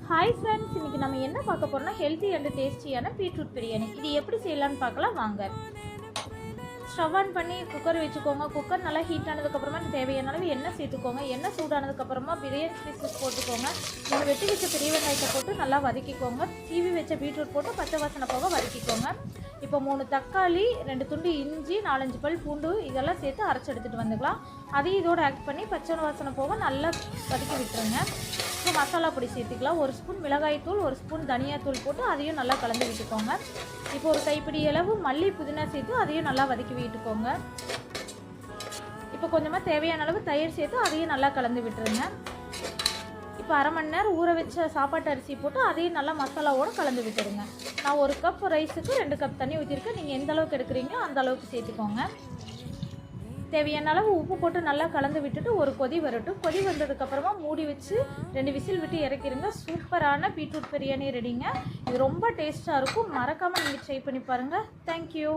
Hi friends, இன்றைக்கி நம்ம என்ன பார்க்க போகிறோம்னா ஹெல்த்தி அண்ட் டேஸ்டியான பீட்ரூட் பிரியாணி. இது எப்படி செய்யலான்னு பார்க்கலாம் வாங்க. ஸ்டவ் ஆன் பண்ணி குக்கர் வச்சுக்கோங்க. குக்கர் நல்லா ஹீட் ஆனதுக்கப்புறமா தேவையான அளவு எண்ணெய் சேர்த்துக்கோங்க. எண்ணெய் சூடானதுக்கப்புறமா பிரியாணி பீசஸ் போட்டுக்கோங்க. நீங்கள் வெட்டி வச்ச பெரிய வெங்காயத்தை போட்டு நல்லா வதக்கிக்கோங்க. சீவி வச்ச பீட்ரூட் போட்டு பச்சை வாசனை போக வதக்கிக்கோங்க. இப்போ 3 தக்காளி, 2 துண்டு இஞ்சி, 4-5 பல் பூண்டு இதெல்லாம் சேர்த்து அரைச்சி எடுத்துகிட்டு வந்துக்கலாம். அதையும் இதோடு ஆட் பண்ணி பச்சை வாசனை போக நல்லா வதக்கி விட்டுருங்க. இப்போ மசாலா பொடி சேர்த்துக்கலாம். 1 ஸ்பூன் மிளகாய்த்தூள், 1 ஸ்பூன் தனியாத்தூள் போட்டு அதையும் நல்லா கலந்து விட்டுக்கோங்க. இப்போ ஒரு கைப்பிடி அளவு மல்லி புதினா சேர்த்து அதையும் நல்லா வதக்கி விட்டுக்கோங்க. இப்போ கொஞ்சமாக தேவையான அளவு தயிர் சேர்த்து அதையும் நல்லா கலந்து விட்டுருங்க. இப்போ அரை மணி நேரம் ஊற வச்ச சாப்பாட்டு அரிசி போட்டு அதையும் நல்லா மசாலாவோடு கலந்து விட்டுருங்க. நான் 1 கப் ரைஸுக்கு 2 கப் தண்ணி ஊற்றிருக்கேன். நீங்கள் எந்த அளவுக்கு எடுக்கிறீங்களோ அந்த அளவுக்கு சேர்த்துக்கோங்க. தேவையான அளவு உப்பு போட்டு நல்லா கலந்து விட்டுட்டு ஒரு கொதி வரட்டும். கொதி வந்ததுக்கப்புறமா மூடி வச்சு 2 விசில் விட்டு இறக்கிடுங்க. சூப்பரான பீட்ரூட் பிரியாணி ரெடிங்க. இது ரொம்ப டேஸ்ட்டாக இருக்கும். மறக்காமல் நீங்கள் ட்ரை பண்ணி பாருங்கள். தேங்க்யூ.